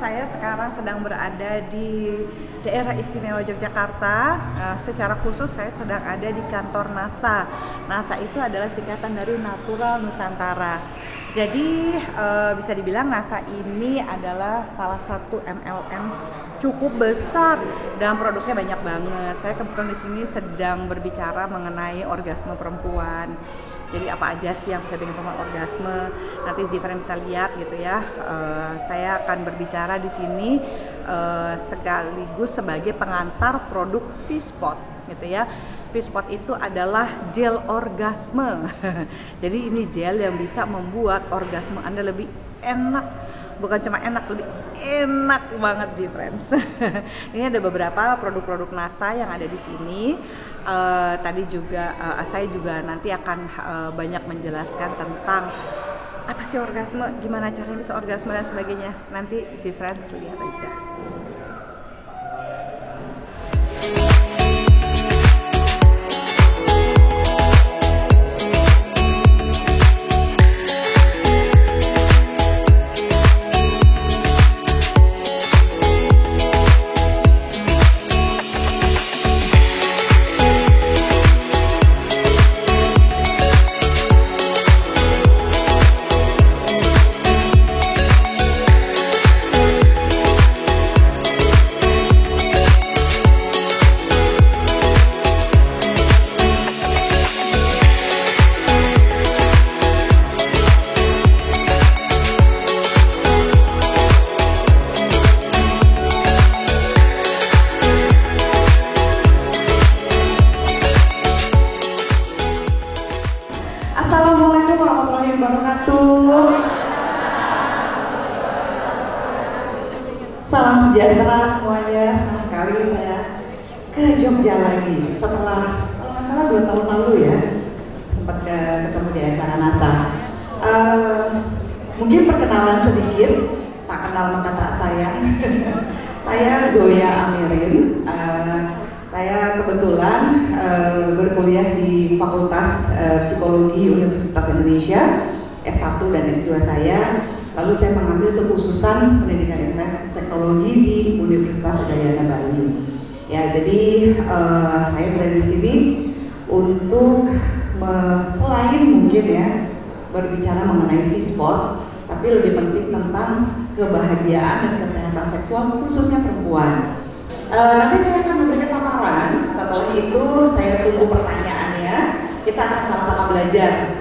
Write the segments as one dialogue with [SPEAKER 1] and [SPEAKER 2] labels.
[SPEAKER 1] saya sekarang sedang berada di daerah istimewa Yogyakarta. Secara khusus saya sedang ada di kantor NASA. NASA itu adalah singkatan dari Natural Nusantara. Jadi bisa dibilang NASA ini adalah salah satu MLM cukup besar dan produknya banyak banget. Saya kebetulan di sini sedang berbicara mengenai orgasme perempuan. Jadi apa aja sih yang bisa bikin perempuan orgasme? Nanti Zifran bisa lihat gitu ya. Saya akan berbicara di sini sekaligus sebagai pengantar produk V-Spot gitu ya. V-Spot itu adalah gel orgasme. Jadi ini gel yang bisa membuat orgasme Anda lebih enak. Bukan cuma enak, lebih enak banget sih friends. Ini ada beberapa produk-produk NASA yang ada di sini. Tadi juga saya juga nanti akan banyak menjelaskan tentang apa sih orgasme, gimana caranya bisa orgasme dan sebagainya. Nanti si friends lihat aja.
[SPEAKER 2] Assalamualaikum warahmatullahi wabarakatuh. Salam sejahtera semuanya. Senang sekali saya ke Jogja lagi setelah kalau nggak salah 2 tahun lalu ya, sempat ketemu di acara NASA. Mungkin perkenalan sedikit, tak kenal maka tak sayang. Saya Zoya Amirin. Saya kebetulan berkuliah di Fakultas Psikologi Universitas Indonesia, S1 dan S2 saya. Lalu saya mengambil kekhususan pendidikan seksologi di Universitas Udayana Bali. Ya, jadi saya berada di sini untuk selain mungkin ya berbicara mengenai V-Spot, tapi lebih penting tentang kebahagiaan dan kesehatan seksual khususnya perempuan. Nanti saya akan memberikan paparan. Setelah itu saya tunggu pertanyaannya. Kita akan sama-sama belajar.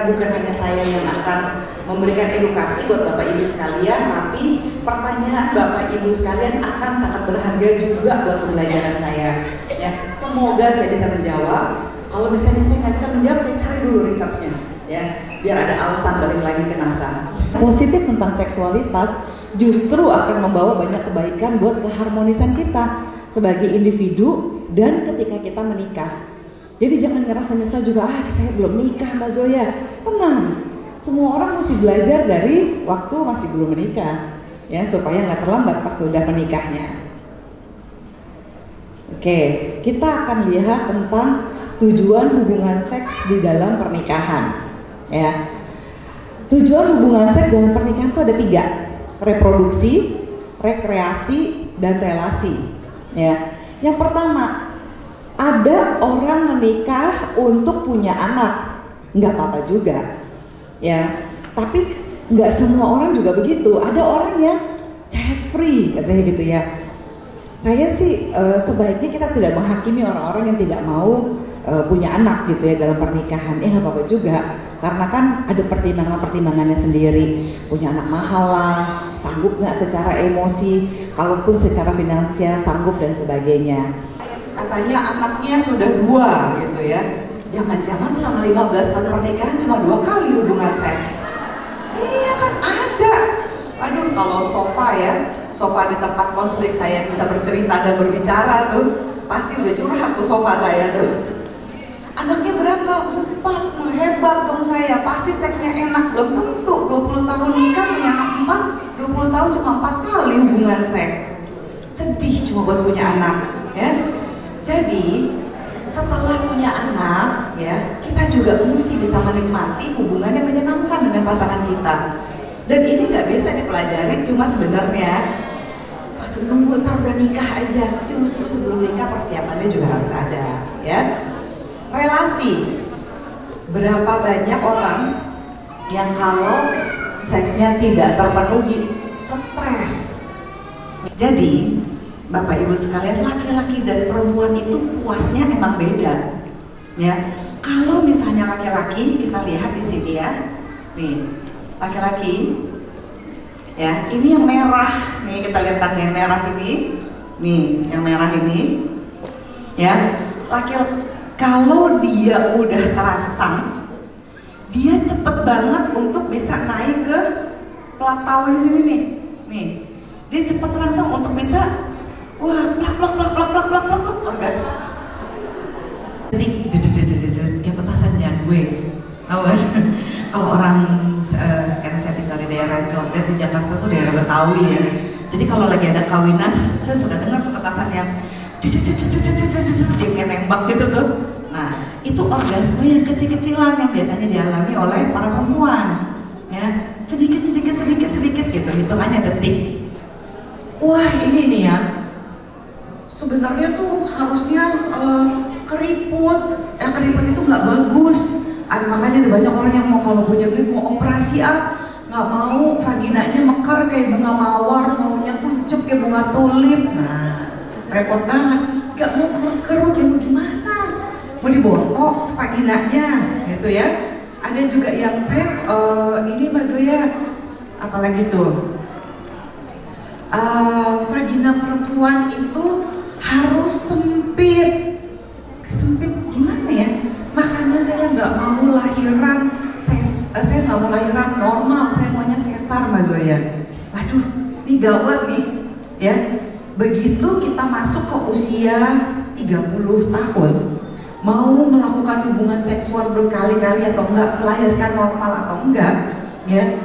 [SPEAKER 2] Bukan hanya saya yang akan memberikan edukasi buat Bapak Ibu sekalian, tapi pertanyaan Bapak Ibu sekalian akan sangat berharga juga buat pembelajaran saya. Ya, semoga saya bisa menjawab. Kalau misalnya saya nggak bisa menjawab, saya cari dulu researchnya. Ya, biar ada alasan balik lagi ke NASA. Positif tentang seksualitas justru akan membawa banyak kebaikan buat keharmonisan kita sebagai individu dan ketika kita menikah. Jadi jangan ngerasa nyesal juga, saya belum nikah Mbak Zoya. Tenang, semua orang mesti belajar dari waktu masih belum menikah, ya supaya nggak terlambat pas sudah menikahnya. Oke, kita akan lihat tentang tujuan hubungan seks di dalam pernikahan. Ya, tujuan hubungan seks dalam pernikahan itu ada 3. Reproduksi, rekreasi, dan relasi. Ya, yang pertama, ada orang menikah untuk punya anak, nggak apa-apa juga. Ya, tapi nggak semua orang juga begitu. Ada orang yang child free katanya gitu ya. Saya sih sebaiknya kita tidak menghakimi orang-orang yang tidak mau punya anak gitu ya dalam pernikahan. Nggak apa-apa juga. Karena kan ada pertimbangannya sendiri. Punya anak mahal lah, sanggup nggak secara emosi, kalaupun secara finansial sanggup dan sebagainya. Katanya anaknya sudah 2 gitu ya. Jangan-jangan selama 15 tahun pernikahan cuma 2 kali hubungan seks. Iya kan ada. Aduh, kalau sofa di tempat konseling saya bisa bercerita dan berbicara tuh, pasti udah curhat tuh sofa saya tuh. Anaknya berapa? 4, hebat dong saya, pasti seksnya enak. Belum tentu, 20 tahun nikah punya anak 4, 20 tahun cuma 4 kali hubungan seks. Sedih cuma buat punya anak ya. Jadi setelah punya anak ya, kita juga mesti bisa menikmati hubungan yang menyenangkan dengan pasangan kita. Dan ini nggak bisa dipelajarin cuma sebenarnya pas nunggu ntar udah nikah aja. Justru sebelum nikah persiapannya juga harus ada, ya. Relasi. Berapa banyak orang yang kalau seksnya tidak terpenuhi stres. Jadi Bapak Ibu sekalian, laki-laki dan perempuan itu puasnya memang beda, ya. Kalau misalnya laki-laki, kita lihat di sini ya, nih laki-laki, ya ini yang merah, nih kita lihat tanda yang merah ini, nih yang merah ini, ya kalau dia udah terangsang, dia cepet banget untuk bisa naik ke platau di sini nih, dia cepet terangsang untuk bisa wah, plak organ. Jadi kayak petasan jangwe. Tahu kan? Kalau orang karena saya tinggal di daerah Condet di Jakarta tuh daerah Betawi ya. Jadi kalau lagi ada kawinan, saya suka dengar tuh petasan yang kayak nembak gitu tuh. Nah, itu orgasme yang kecil-kecilan yang biasanya dialami oleh para perempuan. Ya, sedikit gitu, hitungannya detik. Wah, ini nih ya. Sebenarnya tuh harusnya keriput itu nggak bagus. Makanya ada banyak orang yang mau kalau punya duit mau operasi nggak mau vaginanya mekar kayak bunga mawar, maunya kuncup kayak bunga tulip. Nah, repot banget. Nggak mau kerut-kerut, ya mau gimana? Mau dibotok vaginanya, gitu ya. Ada juga yang saya ini Mbak Zoya, apalagi tuh vagina perempuan itu harus sempit gimana ya? Makanya saya nggak mau lahiran, saya nggak mau lahiran normal, saya maunya sesar Mbak Zoya. Waduh, ini gawat nih, ya. Begitu kita masuk ke usia 30 tahun, mau melakukan hubungan seksual berkali-kali atau enggak, melahirkan normal atau enggak, ya,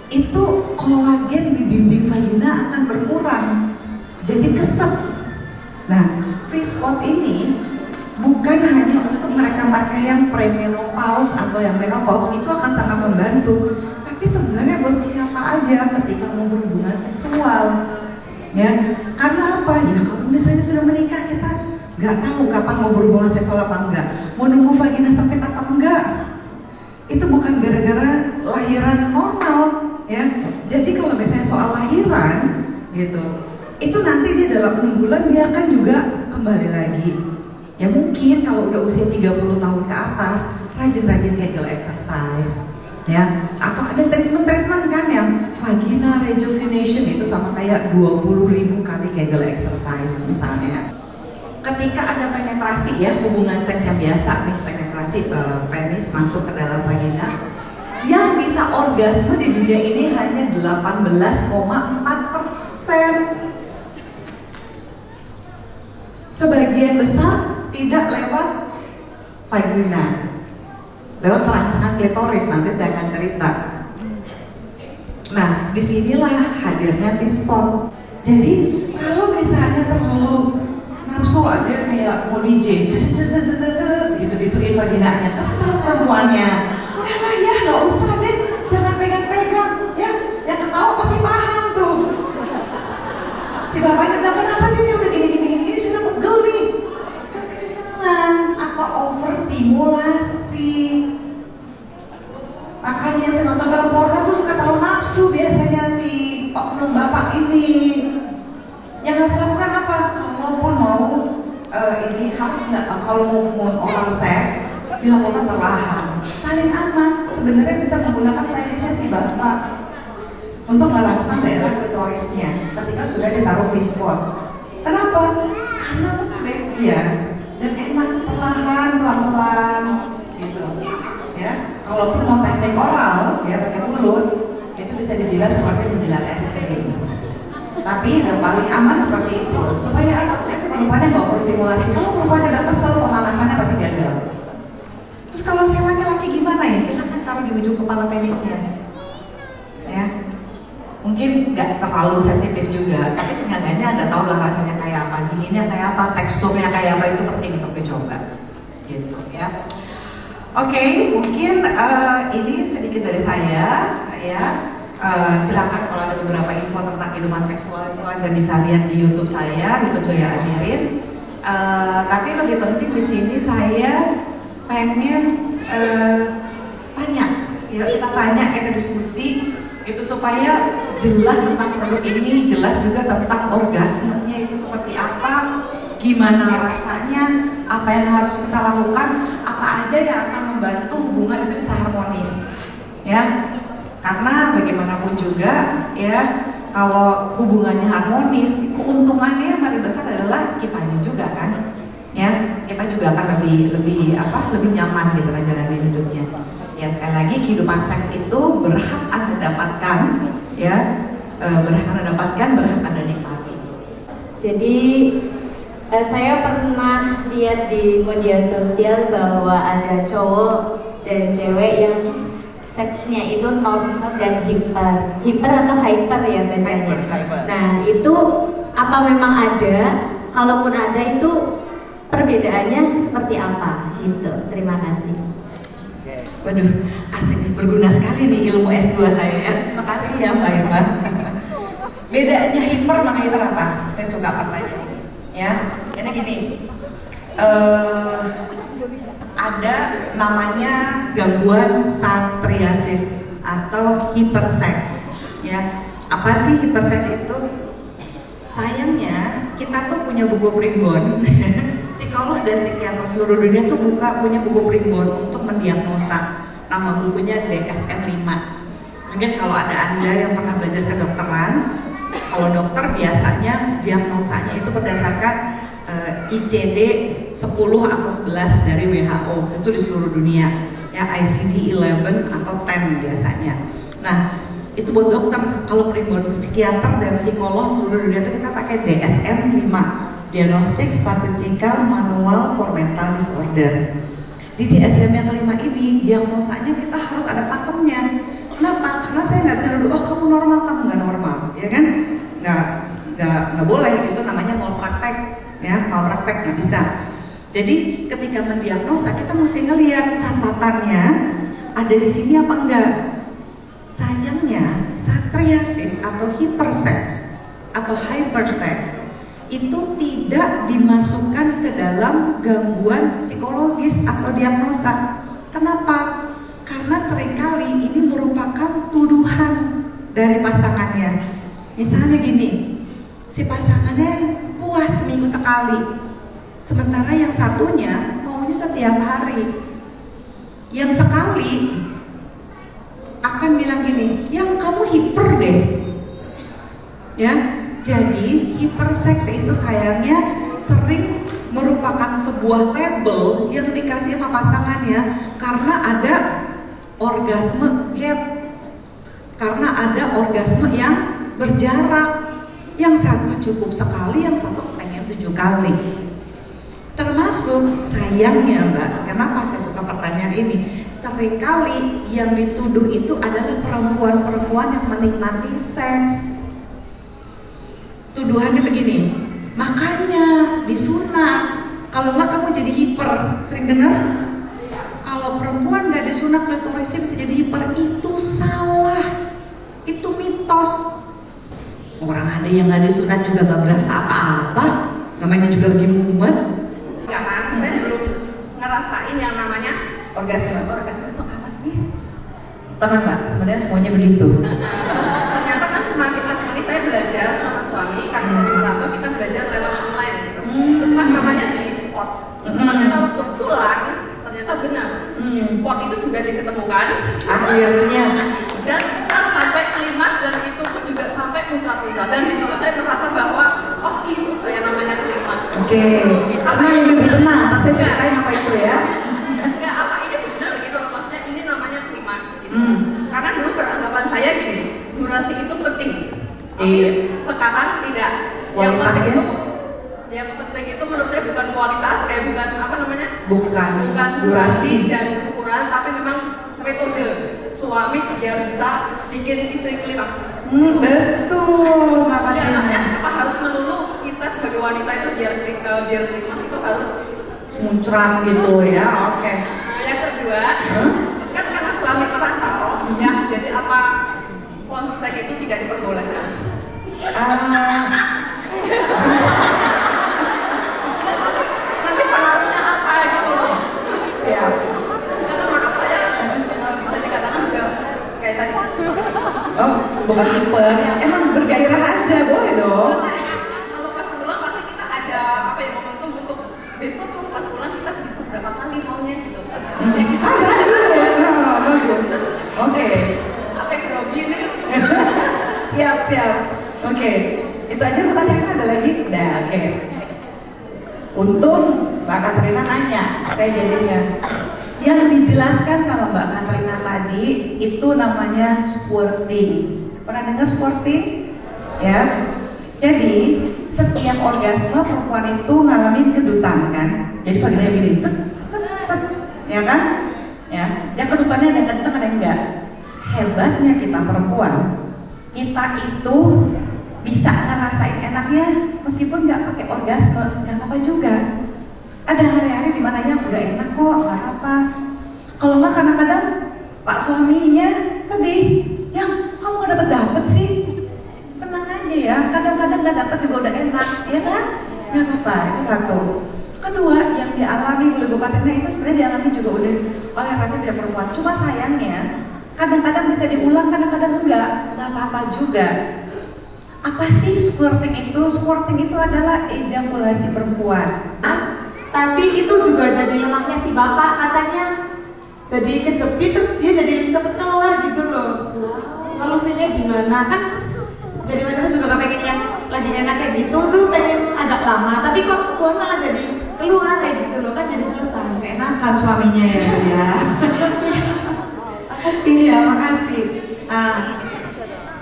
[SPEAKER 2] itu kolagen di dinding vagina akan berkurang, jadi kesep. Nah, V-spot ini bukan hanya untuk mereka-mereka yang premenopause atau yang menopause, itu akan sangat membantu. Tapi sebenarnya buat siapa aja ketika mau berhubungan seksual, ya. Karena apa? Ya kalau misalnya sudah menikah kita nggak tahu kapan mau berhubungan seksual apa enggak, mau nunggu vagina sempit apa enggak. Itu bukan gara-gara lahiran normal, ya. Jadi kalau misalnya soal lahiran, gitu, itu nanti dia dalam 6 bulan dia akan juga kembali lagi. Ya mungkin kalau udah usia 30 tahun ke atas, rajin-rajin Kegel exercise, ya. Atau ada treatment kan yang vagina rejuvenation, itu sama kayak 20.000 kali Kegel exercise misalnya. Ketika ada penetrasi ya, hubungan seks yang biasa nih, penetrasi penis masuk ke dalam vagina, yang bisa orgasme di dunia ini hanya 18,4%. Sebagian besar tidak lewat vagina, lewat rangsangan klitoris. Nanti saya akan cerita. Nah, disinilah hadirnya V-spot. Jadi kalau misalnya terlalu nafsu, ada kayak mau DJ, gitu-gituin vaginanya, kesel perempuannya. Udahlah ya, nggak usah deh, jangan pegang-pegang, ya. Yang ketawa pasti paham tuh. Si bapaknya bilang, kenapa sih udah gini, sudah pegel nih. Kekencangan atau overstimulasi. Makanya yang nonton film porno tuh suka terlalu nafsu biasanya si oknum bapak ini. Yang harus lakukan apa? Kalaupun mau ini harus kalau mau oral seks dilakukan perlahan. Paling aman sebenarnya bisa menggunakan penisnya si bapak untuk merangsang daerah klitorisnya ketika sudah ditaruh V-spot. Kenapa? Karena lembek dia dan enak, perlahan, pelan-pelan, gitu. Ya, kalaupun mau teknik oral, ya pakai mulut, itu bisa dijilat seperti menjilat es krim. Tapi yang paling aman seperti itu, supaya apa? Supaya si perempuannya nggak overstimulasi. Kalau perempuannya udah kesel, pemanasannya pasti gagal. Terus kalau si laki-laki gimana ya? Silahkan taruh di ujung kepala penisnya, ya. Mungkin nggak terlalu sensitif juga, tapi seenggaknya Anda tahu lah rasanya kayak apa, dinginnya kayak apa, teksturnya kayak apa, itu penting untuk dicoba, gitu ya. Oke, mungkin ini sedikit dari saya, ya. Silakan kalau ada beberapa info tentang kehidupan seksual itu Anda bisa lihat di YouTube saya, YouTube Zoya Amirin. Tapi lebih penting di sini saya pengen tanya, ya, kita tanya, kita diskusi itu supaya jelas tentang produk ini, jelas juga tentang orgasmenya itu seperti apa, gimana rasanya, apa yang harus kita lakukan, apa aja yang akan membantu hubungan itu bisa harmonis, ya. Karena bagaimanapun juga, ya, kalau hubungannya harmonis, keuntungannya yang paling besar adalah kitanya juga kan, ya, kita juga akan lebih nyaman gitu menjalani hidupnya. Ya, sekali lagi kehidupan seks itu berhak Anda dapatkan, ya, berhak Anda dapatkan, berhak Anda nikmati.
[SPEAKER 3] Jadi saya pernah lihat di media sosial bahwa ada cowok dan cewek yang seksnya itu normal dan hiper atau hyper ya bacanya. Nah itu apa memang ada? Kalaupun ada itu perbedaannya seperti apa? Gitu. Terima kasih.
[SPEAKER 2] Waduh, asik, berguna sekali nih ilmu S2 saya ya. Makasih ya Mbak Irma. Bedanya hiper sama hyper apa? Saya suka pertanyaan ini. Ya, ini gini. Ada namanya gangguan satriasis atau hiperseks, ya. Apa sih hiperseks itu? Sayangnya kita tuh punya buku primbon. Psikolog dan psikiater seluruh dunia tuh punya buku primbon untuk mendiagnosa. Nama bukunya DSM-5. Mungkin kalau ada Anda yang pernah belajar kedokteran, kalau dokter biasanya diagnosanya itu berdasarkan ICD 10 atau 11 dari WHO, itu di seluruh dunia, ya, ICD-11 atau 10 biasanya. Nah, itu buat dokter. Kalau primbon psikiater dan psikolog seluruh dunia itu kita pakai DSM-5, Diagnostic Statistical Manual for Mental Disorder. Di DSM yang kelima ini, diagnosanya kita harus ada pakemnya. Kenapa? Karena saya nggak bisa duduk, oh kamu normal, kamu nggak normal, ya kan? Nggak boleh, itu namanya malpraktek, ya, malpraktek nggak bisa. Jadi ketika mendiagnosa kita mesti ngelihat catatannya ada di sini apa enggak. Sayangnya satriasis atau hiperseks atau hyperseks itu tidak dimasukkan ke dalam gangguan psikologis atau diagnosa. Kenapa? Karena seringkali ini merupakan tuduhan dari pasangannya. Misalnya gini, si pasangannya puas seminggu sekali, sementara yang satunya maunya setiap hari. Yang sekali akan bilang gini, yang kamu hiper deh, ya. Jadi hiperseks itu sayangnya sering merupakan sebuah label yang dikasih sama pasangannya karena ada orgasme gap, karena ada orgasme yang berjarak. Yang satu cukup sekali, yang satu pengen 7 kali. Termasuk sayangnya Mbak, kenapa saya suka pertanyaan ini? Seringkali yang dituduh itu adalah perempuan-perempuan yang menikmati seks. Tuduhannya begini, makanya disunat, kalau enggak kamu jadi hiper. Sering dengar? Kalau perempuan nggak disunat klitorisnya bisa jadi hiper. Itu salah, itu mitos. Orang ada yang nggak disunat juga nggak berasa apa-apa, namanya juga lagi mumet.
[SPEAKER 4] Enggak kan, saya belum ngerasain yang namanya
[SPEAKER 2] Orgasme.
[SPEAKER 4] orgasme itu apa sih?
[SPEAKER 2] Tenang Mbak, sebenarnya semuanya begitu.
[SPEAKER 4] Ternyata kan semakin kesini saya belajar sama suami, karena suami merantau, kita belajar lewat online gitu. Tentang namanya G-spot. Ternyata waktu pulang, ternyata benar. G-spot itu sudah diketemukan.
[SPEAKER 2] Akhirnya.
[SPEAKER 4] Dan bisa sampai klimaks, dan itu pun juga sampai puncak-puncak. Dan di situ saya merasa bahwa oh itu tuh yang namanya klimaks.
[SPEAKER 2] Oke. Apa yang lebih tenang? Saya ceritain apa itu ya?
[SPEAKER 4] Enggak, apa ini benar gitu loh, maksudnya ini namanya klimaks gitu. Karena dulu beranggapan saya gini, durasi itu penting. Tapi sekarang tidak. Yang penting itu menurut saya bukan kualitas, bukan apa namanya? Bukan durasi dan ukuran, tapi memang metode suami biar bisa bikin istri klimaks.
[SPEAKER 2] Betul.
[SPEAKER 4] Maksudnya apa harus melulu kita sebagai wanita itu biar klimaks itu harus
[SPEAKER 2] muncrat gitu ya. Oke.
[SPEAKER 4] Nah, yang kedua, kan karena suami merantau, ya, jadi apa konsep tidak diperbolehkan. Nanti pengaruhnya apa gitu loh.
[SPEAKER 2] Siap.
[SPEAKER 4] Karena maaf saya bisa dikatakan juga kayak tadi.
[SPEAKER 2] Oh, bukan tipe. Emang bergairah aja, boleh dong.
[SPEAKER 4] Kalau pas pulang pasti kita ada apa ya, momentum untuk besok kalau pas pulang kita bisa berapa kali maunya gitu.
[SPEAKER 2] Bagus. Oke.
[SPEAKER 4] Apa grogi sih?
[SPEAKER 2] Siap. Oke. Itu aja pertanyaan ada lagi? Udah, oke. Untung Mbak Katrina nanya, saya jadinya. Yang dijelaskan sama Mbak Katrina tadi itu namanya squirting. Pernah dengar squirting? Ya. Jadi setiap orgasme perempuan itu ngalamin kedutan kan. Jadi vaginanya gini, cet, ya kan? Ya. Yang kedutannya ada kenceng ada enggak. Hebatnya kita perempuan, kita itu bisa ngerasain enaknya meskipun nggak pakai orgasme, nggak apa-apa juga. Ada hari-hari dimananya udah enak kok, nggak apa-apa. Kalau nggak kadang-kadang pak suaminya sedih, yang kamu nggak dapet sih, tenang aja ya. Kadang-kadang nggak dapet juga udah enak, ya kan? Nggak apa-apa, itu satu. Kedua, yang dialami oleh Bu Katrina itu sebenarnya dialami juga oleh rakyat perempuan. Cuma sayangnya kadang-kadang bisa diulang, kadang-kadang nggak apa-apa juga. Apa sih squirting itu? Squirting itu adalah ejakulasi perempuan.
[SPEAKER 5] Tapi itu juga jadi lemahnya si bapak katanya. Jadi kejepit terus dia jadi cepet keluar gitu loh. Solusinya gimana? Kan jadi mereka juga gak pengen yang lagi enak kayak gitu tuh, pengen agak lama. Tapi kok suami malah jadi keluar kayak gitu loh, kan jadi selesai.
[SPEAKER 2] Enakan suaminya ya. Iya, makasih.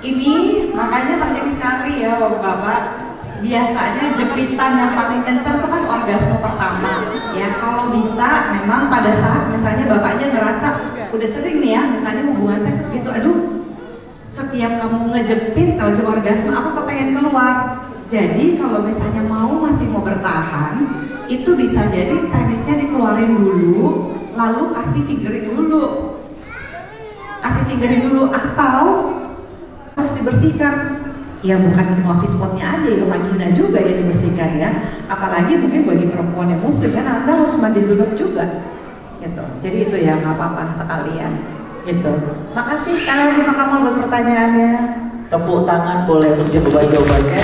[SPEAKER 2] Ini makanya penting sekali ya Bapak. Biasanya jepitan yang paling kencang itu kan orgasme pertama. Ya kalau bisa memang pada saat misalnya bapaknya ngerasa udah sering nih ya, misalnya hubungan seksus gitu, aduh setiap kamu ngejepit lagi orgasme aku kepengen keluar. Jadi kalau misalnya masih mau bertahan, itu bisa jadi penisnya dikeluarin dulu, lalu kasih fingering dulu. Atau harus dibersihkan. Ya bukan cuma spotnya aja, ya vagina juga yang dibersihkan ya. Apalagi mungkin bagi perempuan yang muslim kan Anda harus mandi junub juga. Gitu. Jadi itu ya nggak apa-apa sekalian. Gitu. Makasih sekali Pak Kamal buat pertanyaannya.
[SPEAKER 6] Tepuk tangan boleh untuk jawabannya.